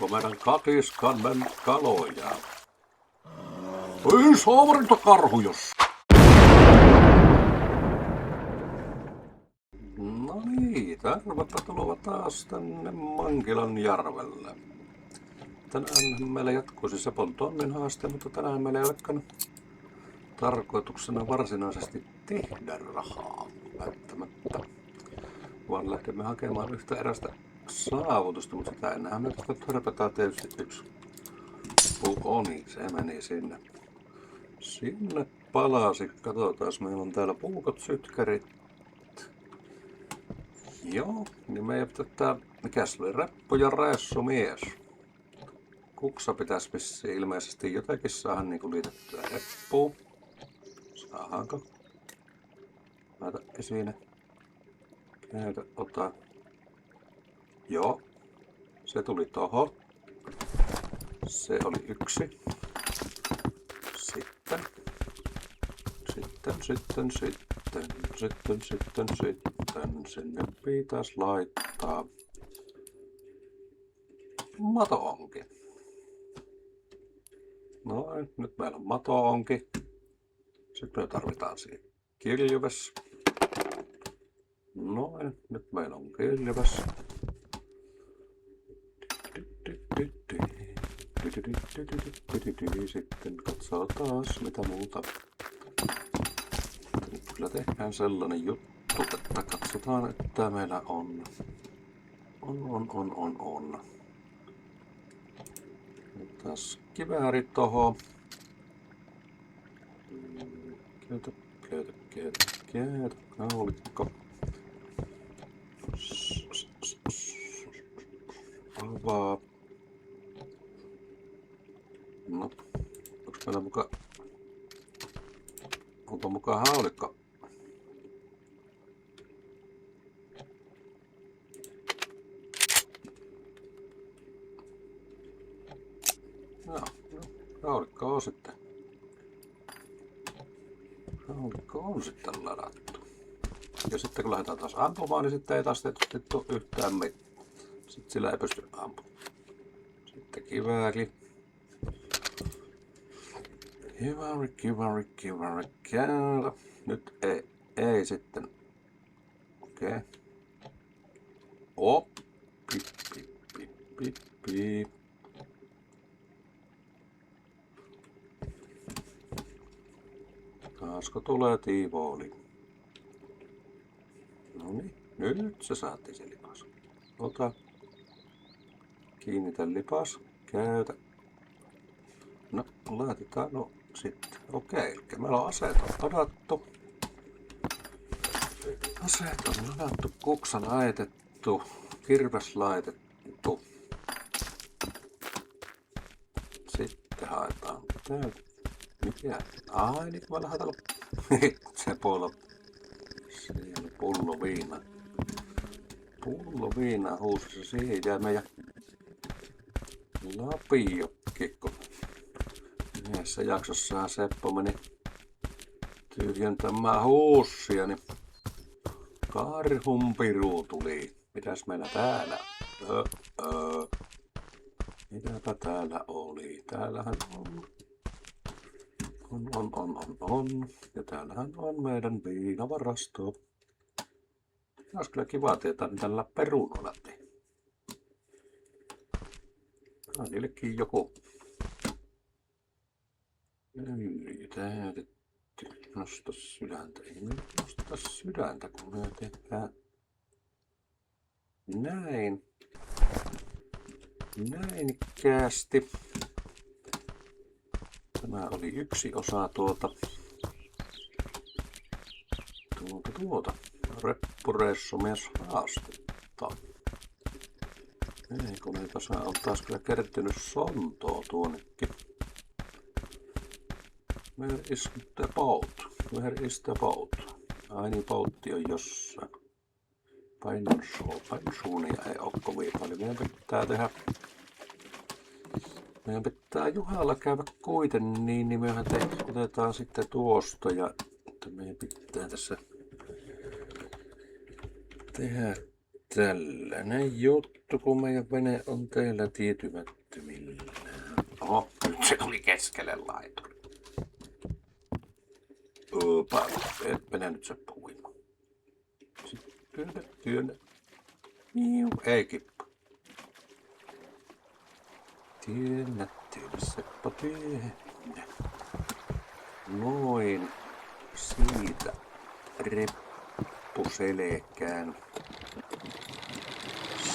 onko meidän katiskan mennyt kaloja? Ei saavarita karhujos! No niin, tervetuloa taas tänne Mankilan järvelle. Tänään meillä jatkuisi Sepon tonnin haaste, mutta tänään meillä ei olekaan tarkoituksena varsinaisesti tehdä rahaa välttämättä, vaan lähdemme hakemaan yhtä erästä saavutusta, mutta sitä ennenhän me törpätään tietysti yksi puukoni, se meni sinne. Sinne palasi, katsotaan, meillä on täällä puukot, sytkärit. Joo, niin meidän pitää, mikäs oli, reppu ja reissumies. Kuksa pitäisi vissiin ilmeisesti jotenkin saada niinku liitettyä reppuun. Saadaanko? Laita esine. Käytä, ota. Joo. Se tuli tohon. Se oli yksi. Sitten. Sinne pitäisi laittaa mato-onki. Noin, nyt meillä on mato-onki. Sitten me tarvitaan siihen kiljuves. Noin, nyt meillä on kiljuves. Sitten katsotaan taas mitä muuta. Nyt kyllä tehdään sellainen juttu, että katsotaan, että meillä on. Taas kivääri tohon. Käytä. Naulikko. Avaa. No, onks meillä mukaan? Onko mukaan haulikko? No, haulikko on sitten. Haulikko on sitten ladattu. Ja sitten kun lähdetään taas ampumaan, niin sitten ei taas tietysti tule yhtään mitään. Sitten sillä ei pysty ampumaan. Sitten kivääri. Kivääri. Nyt ei sitten. Okei. Pip. Taasko tulee tiivooli? Noniin, nyt se saatiin se lipas. Ota. Kiinnitä lipas. Käytä. No, laitetaan sitten. Okei, eli meillä on aseet on ladattu. Kuksa laitettu. Kirves laitettu. Sitten haetaan täältä. Mikä? Ai, niin kun mä lähdetään se polo. Siellä pullo viina huussissa. Siihen jää meidän lapiokki, kun yhdessä jaksossa Seppo meni tyhjentämään huussia, niin karhunpiru tuli. Mitäs meillä täällä? Mitäpä täällä oli? Täällähän on. Ja täällähän on meidän viinavarasto. Olisi kyllä kiva tietää, mitä tällä perunoilla tehdään. On niillekin joku. Nosta sydäntä. Ei me nosta sydäntä, kun me tehdään näin. Näinikäästi. Tämä oli yksi osa tuota reppureissumies haastetta. Ei kun ei tässä on taas kyllä kertynyt sontoa tuonnekin. Where is the boat? Ai niin, boatti on jossain. Painsuunia ei oo kovin paljon. Meidän pitää Juhalla käydä kuitenkin, niin mehän otetaan sitten tuosta ja meidän pitää tässä tehdä tällainen juttu, kun meidän vene on teillä tietymättömillä. Oho, nyt se tuli keskelle laituri. Opa, mene nyt se puima. Sitten työnnä. Ei kippa. Työnnä, Seppo, työnnä. Noin siitä reppuselkään.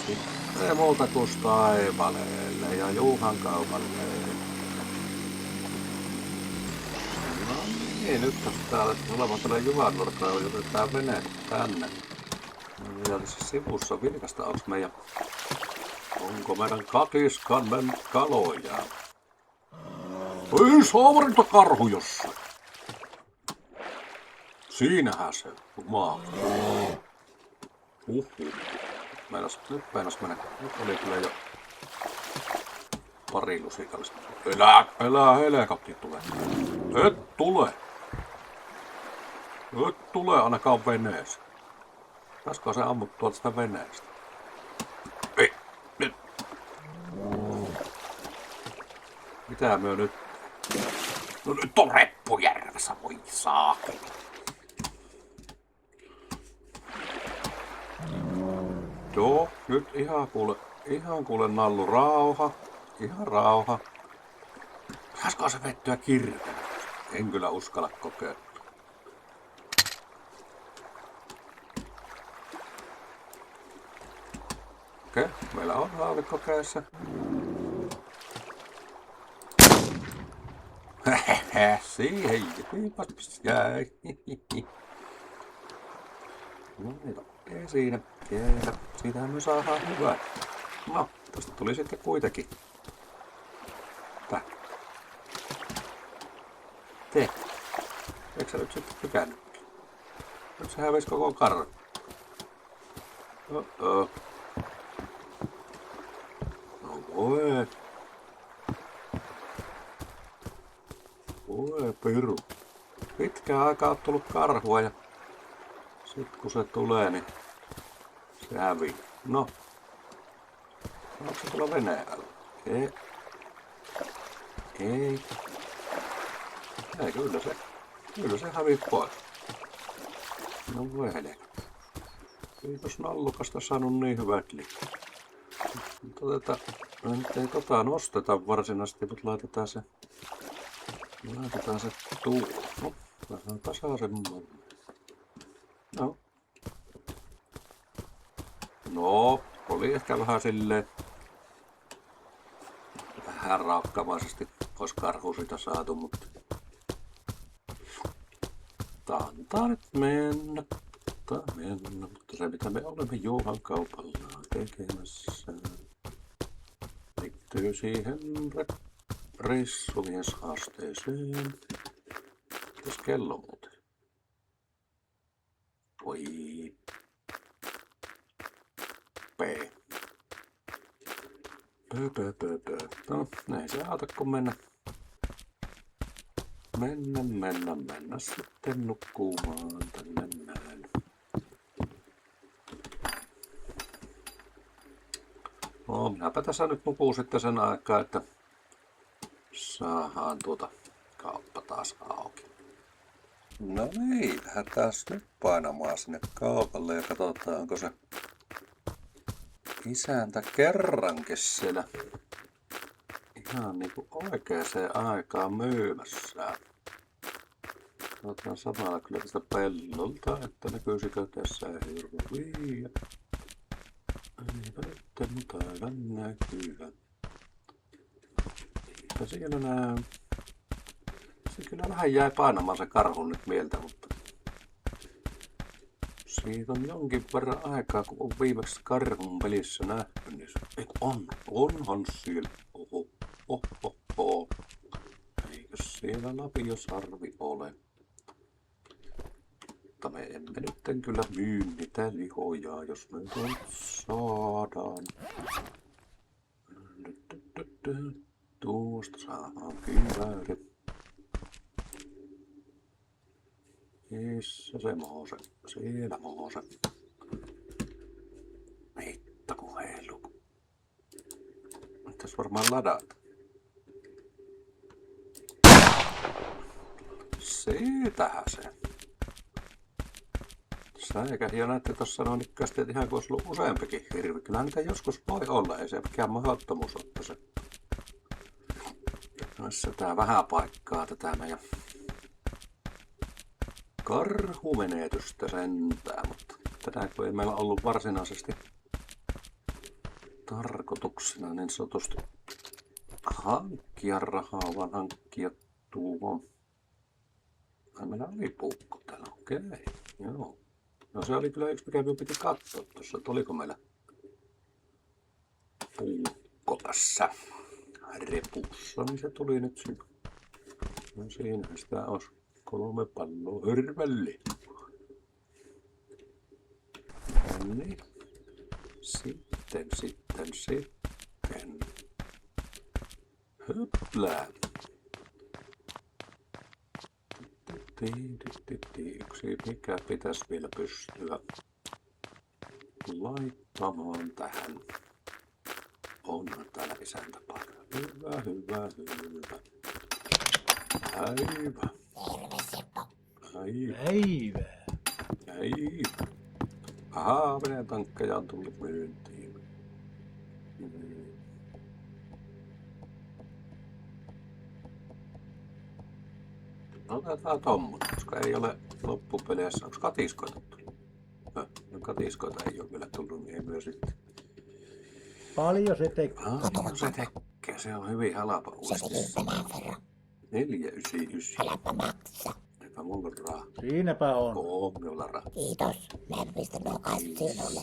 Sitten muuta kuin Taivaleelle ja Juhan kaupalle. No niin, nyt täällä olemme tällä Juhanurkalla, otetaan vene tänne. Ja tässä sivussa vilkasta onko meidän katiskan kaloja? Ei saavarintakarhu jossain. Siinähän se maa. Nyt meinas mennä. Nyt oli kyllä jo pari lusikallista. Elää helikopteri tulee. Et tule ainakaan veneeseen. Pääskö se ammuttua tästä veneestä? Ei, nyt. Mitä myö nyt? No nyt on Reppujärvessä, voi saakeli. Joo, nyt ihan kuule Nallu rauha. Ihan rauha. Pääskö se vettyä kirveellä? En kyllä uskalla kokeilla. Okei, meillä on haavikko kädessä. Siihen jäi. No niin, ei siinä. Siitähän me saadaan hyvää. No, tästä tuli sitten kuitenkin. Tää. Eikö sä nyt sitten tykännytkin? Nyt se hävisi koko karhu. No voi. Voi piru. Pitkään aikaa on tullut karhua ja sit kun se tulee, niin se hävii. No. Onko se tulla veneellä? Ei. Ei, kyllä se hävii pois. No voi helekka. Kiitos Nallukasta saanut niin hyvät liikkeet. Nyt ei nosteta varsinaisesti, mutta laitetaan se tuohon. No, vähän tasaisemmin. No, oli ehkä vähän silleen vähän raukkamaisesti olisi karhu sitä saatu, mutta antaa nyt mennä. Mutta se mitä me olemme Juhan kaupalla tekemässä liittyy siihen reissumieshaasteeseen. Mitäs kello muuten? Oi. No, näin se auta kun mennä sitten nukkumaan tänne näin. No, minäpä tässä nyt nukuu sitten sen aikaa, että saadaan kauppa taas auki. No niin, lähdetään nyt painamaan sinne kaupalle ja katsotaan, onko se isäntä kerrankin siellä ihan niinku oikeaan aikaan myymässä. Otetaan samalla kyllä tästä pellolta, että näkyisikö tässä hirviä. Eipä nyt taidan näkyä. Eipä siellä näy. Se kyllä vähän jäi painamaan se karhu nyt mieltä, mutta siitä on jonkin verran aikaa, kun on viimeksi karhun pelissä nähty, niin onhan siellä. Oho. Eikö siellä lapiosarvi ole? Mutta me emme nyt kyllä myy niitä lihoja, jos me nyt saadaan. Tuosta saadaan kivääri. Missä se moose? Siellä moose. varmaan ladata. Siitähän se. Säikäs jo näette tuossa noin ikkästi, että ihan kuin olisi ollut useampikin hirvi. Kyllä niitä joskus voi olla, ei se mikään mahdottomuus ole se. Tässä tää vähän paikkaa tätä meidän karhumenetystä sentään, mutta tätä kun ei meillä ollut varsinaisesti tarkoituksena niin sanotusti hankkia rahaa, vaan hankkia tuo. Meillä oli puukko täällä, okei, joo. No se oli kyllä yksi, mikä minun piti katsoa tuossa, että oliko meillä puukko tässä repussa, niin se tuli nyt sinne. No siinähän sitä olisi 3 palloa hörvälli. Niin. Sitten. Höplää. Yksi, mikä pitäisi vielä pystyä laittamaan tähän. On täällä isäntäpaikka. Hyvä. Hyvä. Ahaa, Venäjän tankkeja on tullut myyntiin. Otetaan tommonen, koska ei ole loppupeleissä. Onko katiskoita tullut? No katiskoita ei ole vielä tullut, niin ei myös sitten. Paljon se tekee. Paljon se tekee, se on hyvin halpa uudistus. 499. Äläpä maksa. Eipä mulla ole rahaa. Siinäpä on. Oo, minulla on rahaa. Kiitos. Mä pistän nuo kaikki sinulle.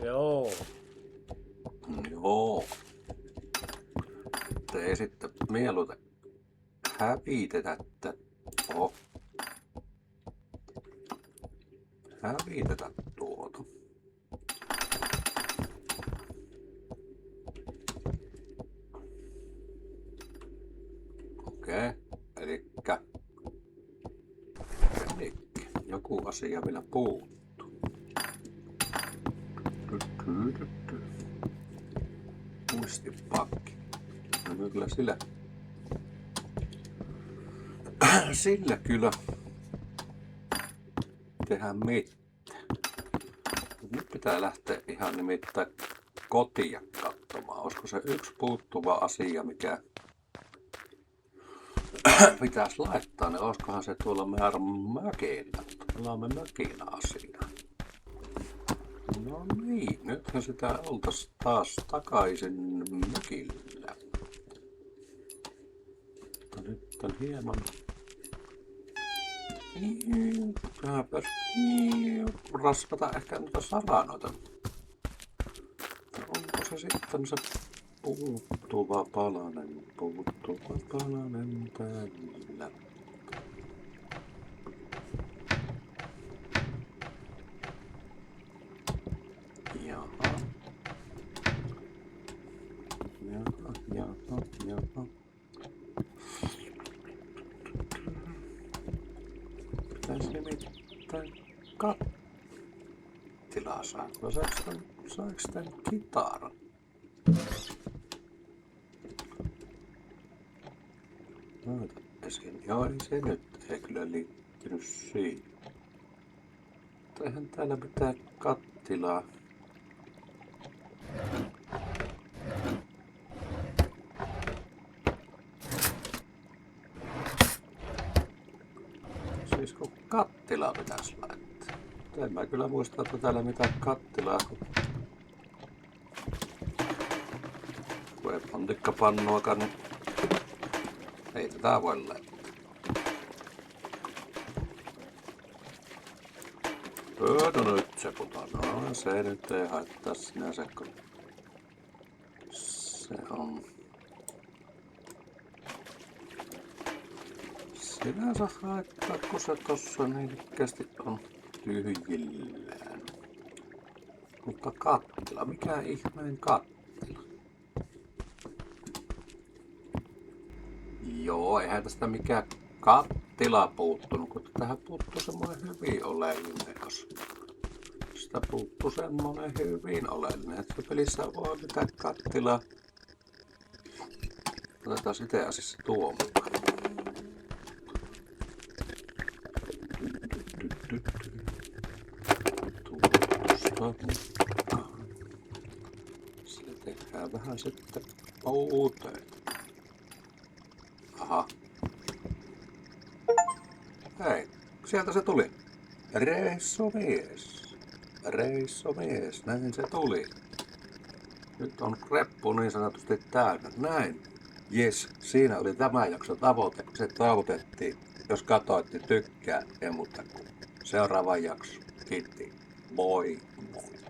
Joo. Joo. Te ei sitten mieluiten hävitetä tuota. Okei, elikkä joku asia vielä puuttuu. Muistipakki. No kyllä sillä kyllä tehdään mitään. Nyt pitää lähteä ihan nimittäin kotia katsomaan. Olisiko se yksi puuttuva asia, mikä pitäisi laittaa, niin olisikohan se tuolla meidän mökillä. Ollaan me mökillä asiaa. No niin, nythän sitä oltaisiin taas takaisin mökillä. Mutta nyt on hieman raspata ehkä noita saranoita. Onko se sitten se puuttuva palanen täällä? Jaha. Pitäisi nimittäin kattilaa saada. Saaks tän kitaran? Noita esiin. Joo, ei se nyt ei kyllä liittynyt siihen. Mutta eihän täällä pitää kattilaa. Siis kun kattilaa pitäisi laittaa. En mä kyllä muista, että täällä mitään kattilaa. Kun ei pontikkapannuakaan, niin ei tätä voi laittaa. No nyt se putoaa. No se nyt ei haittaa sinänsä, kun se on sinänsä haittaa, kun se tossa niin ikkästi on tyhjillään. Mutta kattila, mikä ihmeen kattila? Joo, eihän tästä mikään kattila puuttunut, kun tähän puuttuu semmoinen hyvin oleellinen osa. Sitä puuttuu semmoinen hyvin oleellinen, että pelissä voi mitään kattilaa Otetaan itse asiassa tuo mukaan. Tuosta mukaan. Sillä tehdään vähän sitten uuteen. Aha. Hei, sieltä se tuli. Reissumies. Reissumies, näin se tuli. Nyt on kreppu niin sanotusti täynnä. Näin. Jes, siinä oli tämä jakso tavoite. Se tavoitettiin. Jos katsoitte, tykkää ja muuta kuin seuraava jakso. Kiitti. Moi. Moi.